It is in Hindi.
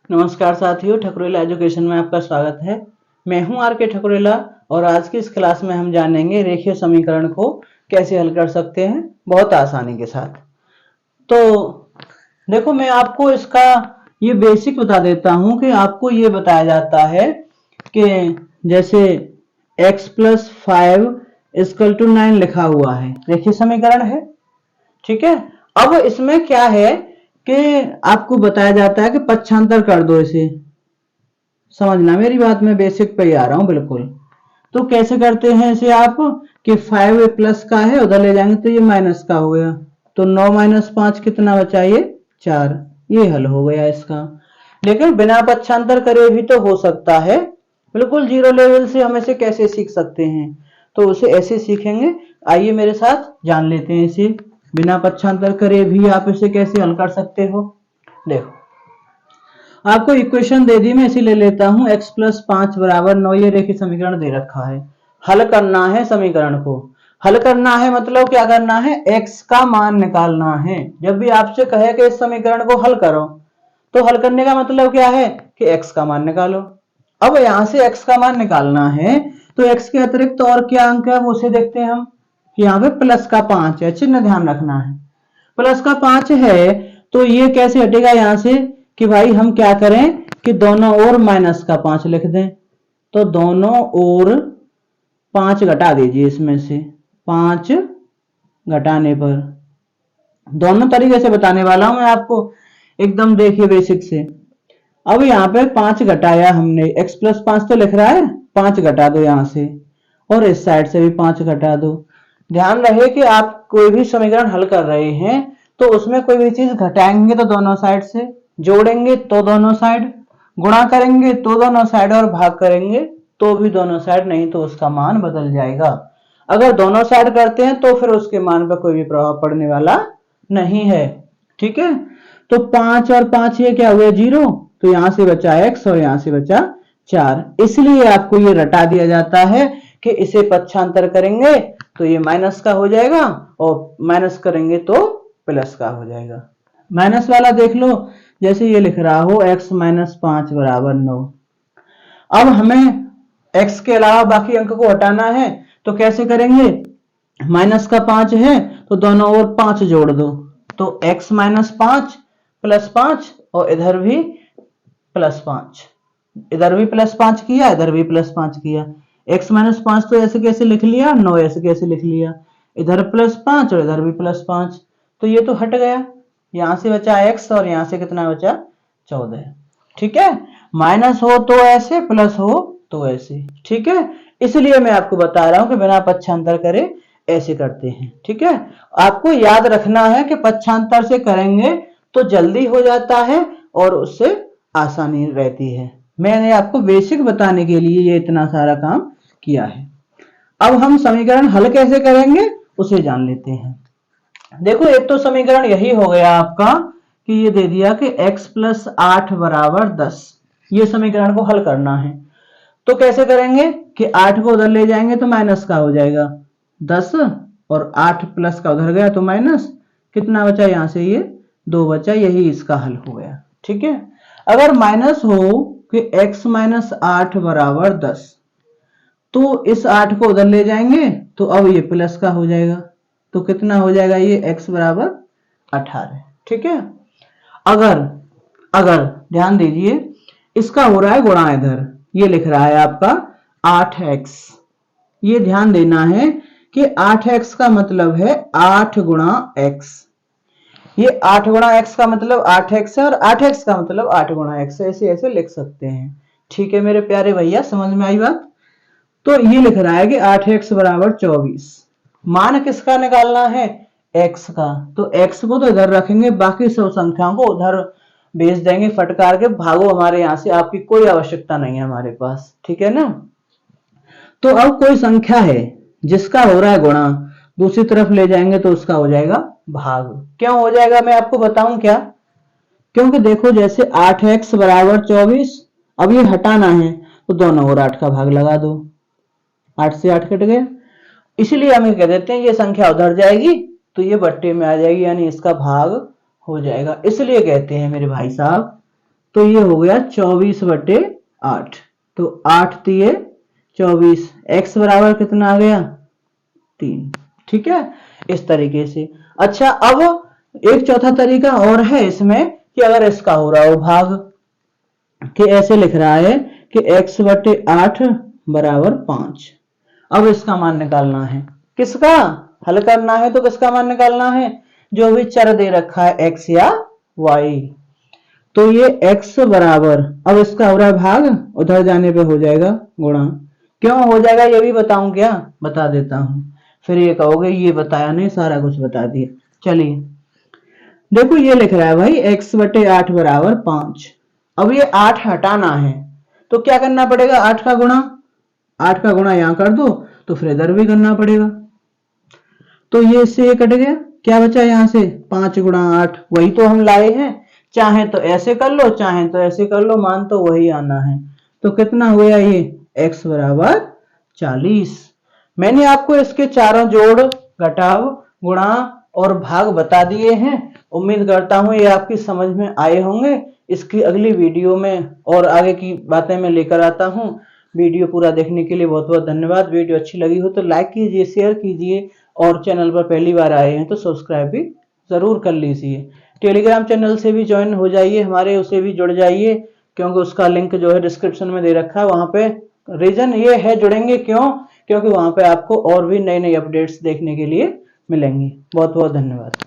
नमस्कार साथियों, ठकुरेला एजुकेशन में आपका स्वागत है। मैं हूं आर के ठकुरेला और आज की इस क्लास में हम जानेंगे रेखीय समीकरण को कैसे हल कर सकते हैं बहुत आसानी के साथ। तो देखो, मैं आपको इसका ये बेसिक बता देता हूं कि आपको ये बताया जाता है कि जैसे x प्लस 5 इक्वल टू 9 लिखा हुआ है, रेखीय समीकरण है। ठीक है, अब इसमें क्या है कि आपको बताया जाता है कि पक्षांतर कर दो इसे। समझना मेरी बात, में बेसिक पे ही आ रहा हूं बिल्कुल। तो कैसे करते हैं इसे आप कि 5 प्लस का है, उधर ले जाएंगे तो ये माइनस का हो गया, तो 9 माइनस 5 कितना बचा, ये 4। ये हल हो गया इसका। लेकिन बिना पक्षांतर करे भी तो हो सकता है, बिल्कुल जीरो लेवल से हम इसे कैसे सीख सकते हैं, तो उसे ऐसे सीखेंगे। आइए मेरे साथ जान लेते हैं इसे। बिना पक्षांतर करे भी आप इसे कैसे हल कर सकते हो। देखो, आपको इक्वेशन दे दी, मैं इसे ले लेता हूं। x प्लस 5 बराबर 9, ये रेखीय समीकरण दे रखा है। हल करना है समीकरण को। हल करना है मतलब क्या करना है, x का मान निकालना है। जब भी आपसे कहे कि इस समीकरण को हल करो, तो हल करने का मतलब क्या है कि x का मान निकालो। अब यहां से x का मान निकालना है, तो x के अतिरिक्त और क्या अंक है वो उसे देखते हैं हम। यहाँ पे प्लस का 5 है, चिन्ह ध्यान रखना है। प्लस का 5 है, तो ये कैसे हटेगा यहां से कि भाई हम क्या करें कि दोनों ओर माइनस का 5 लिख दें। तो दोनों ओर 5 घटा दीजिए, इसमें से 5 घटाने पर, दोनों तरीके से बताने वाला हूं मैं आपको, एकदम देखिए बेसिक से। अब यहाँ पे 5 घटाया हमने, x प्लस 5 तो लिख रहा है, 5 घटा दो यहां से, और इस साइड से भी 5 घटा दो। ध्यान रहे कि आप कोई भी समीकरण हल कर रहे हैं तो उसमें कोई भी चीज घटाएंगे तो दोनों साइड से, जोड़ेंगे तो दोनों साइड, गुणा करेंगे तो दोनों साइड, और भाग करेंगे तो भी दोनों साइड, नहीं तो उसका मान बदल जाएगा। अगर दोनों साइड करते हैं तो फिर उसके मान पर कोई भी प्रभाव पड़ने वाला नहीं है। ठीक है, तो 5 और 5 ये क्या हुआ, 0, तो यहां से बचा x और यहां से बचा 4। इसलिए आपको ये रटा दिया जाता है कि इसे पक्षांतर करेंगे तो ये माइनस का हो जाएगा, और माइनस करेंगे तो प्लस का हो जाएगा। माइनस वाला देख लो, जैसे ये लिख रहा हो x माइनस 5 बराबर 9। अब हमें x के अलावा बाकी अंक को हटाना है, तो कैसे करेंगे, माइनस का 5 है तो दोनों ओर 5 जोड़ दो, तो x माइनस 5 प्लस 5, और इधर भी प्लस 5, इधर भी प्लस 5 किया, इधर भी प्लस 5 किया। x माइनस 5 तो ऐसे कैसे लिख लिया, 9 ऐसे कैसे लिख लिया, इधर प्लस 5 और इधर भी प्लस 5, तो ये तो हट गया। यहां से बचा x और यहां से कितना बचा, 14। ठीक है, माइनस हो तो ऐसे, प्लस हो तो ऐसे। ठीक है, इसलिए मैं आपको बता रहा हूं कि बिना पक्षांतर करे ऐसे करते हैं। ठीक है, आपको याद रखना है कि पक्षांतर से करेंगे तो जल्दी हो जाता है और उससे आसानी रहती है। मैंने आपको बेसिक बताने के लिए ये इतना सारा काम किया है। अब हम समीकरण हल कैसे करेंगे उसे जान लेते हैं। देखो, एक तो समीकरण यही हो गया आपका कि ये दे दिया कि x प्लस 8 बराबर 10, ये समीकरण को हल करना है। तो कैसे करेंगे कि 8 को उधर ले जाएंगे तो माइनस का हो जाएगा 10, और 8 प्लस का उधर गया तो माइनस, कितना बचा यहां से, ये 2 बचा, यही इसका हल हो गया। ठीक है, अगर माइनस हो कि x माइनस 8 बराबर 10, तो इस 8 को उधर ले जाएंगे तो अब ये प्लस का हो जाएगा, तो कितना हो जाएगा, ये x बराबर 18। ठीक है, अगर अगर ध्यान दीजिए, इसका हो रहा है गुणा, इधर ये लिख रहा है आपका 8x। ये ध्यान देना है कि 8x का मतलब है 8 गुणा x। ये 8 गुणा x का मतलब 8x है, और 8x का मतलब 8 गुणा x, ऐसे ऐसे लिख सकते हैं। ठीक है मेरे प्यारे भैया, समझ में आई बात। तो ये लिख रहा है कि 8x बराबर 24। मान किसका निकालना है, x का, तो x को तो इधर रखेंगे, बाकी सब संख्याओं को उधर भेज देंगे फटकार के, भागो हमारे यहां से, आपकी कोई आवश्यकता नहीं है हमारे पास। ठीक है ना, तो अब कोई संख्या है जिसका हो रहा है गुणा, दूसरी तरफ ले जाएंगे तो उसका हो जाएगा भाग। क्यों हो जाएगा मैं आपको बताऊं क्या, क्योंकि देखो जैसे 8x बराबर 24, अब ये हटाना है तो दोनों ओर 8 का भाग लगा दो, 8 से 8 कट गया, इसलिए हम कह देते हैं ये संख्या उधर जाएगी तो ये बट्टे में आ जाएगी, यानी इसका भाग हो जाएगा। इसलिए कहते हैं मेरे भाई साहब तो ये हो गया 24/8। तो 8 दिए 24, x बराबर कितना आ गया 3। ठीक है, इस तरीके से। अच्छा, अब एक चौथा तरीका और है इसमें कि अगर इसका हो रहा हो भाग, कि ऐसे लिख रहा है कि x/8 बराबर 5। अब इसका मान निकालना है, किसका हल करना है, तो किसका मान निकालना है, जो भी चर दे रखा है x या y। तो ये x बराबर, अब इसका हो रहा है भाग, उधर जाने पे हो जाएगा गुणा। क्यों हो जाएगा ये भी बताऊं क्या, बता देता हूं, फिर ये कहोगे ये बताया नहीं, सारा कुछ बता दिए। चलिए देखो, ये लिख रहा है भाई x/8 बराबर 5। अब ये 8 हटाना है तो क्या करना पड़ेगा, 8 का गुणा, 8 का गुणा यहां कर दो, तो फिर इधर भी करना पड़ेगा। तो ये इससे ये कट गया, क्या बचा यहां से, 5 गुणा 8, वही तो हम लाए हैं। चाहे तो ऐसे कर लो, चाहे तो ऐसे कर लो, मान तो वही आना है। तो कितना हुआ ये, x बराबर 40। मैंने आपको इसके चारों जोड़, घटाव, गुणा और भाग बता दिए हैं। उम्मीद करता हूं ये आपकी समझ में आए होंगे। इसकी अगली वीडियो में और आगे की बातें मैं लेकर आता हूं। वीडियो पूरा देखने के लिए बहुत बहुत धन्यवाद। वीडियो अच्छी लगी हो तो लाइक कीजिए, शेयर कीजिए, और चैनल पर पहली बार आए हैं तो सब्सक्राइब भी जरूर कर लीजिए। टेलीग्राम चैनल से भी ज्वाइन हो जाइए हमारे, उसे भी जुड़ जाइए, क्योंकि उसका लिंक जो है डिस्क्रिप्शन में दे रखा है वहां पे। रीजन ये है जुड़ेंगे क्यों, क्योंकि वहां पे आपको और भी नई नई अपडेट्स देखने के लिए मिलेंगी। बहुत बहुत धन्यवाद।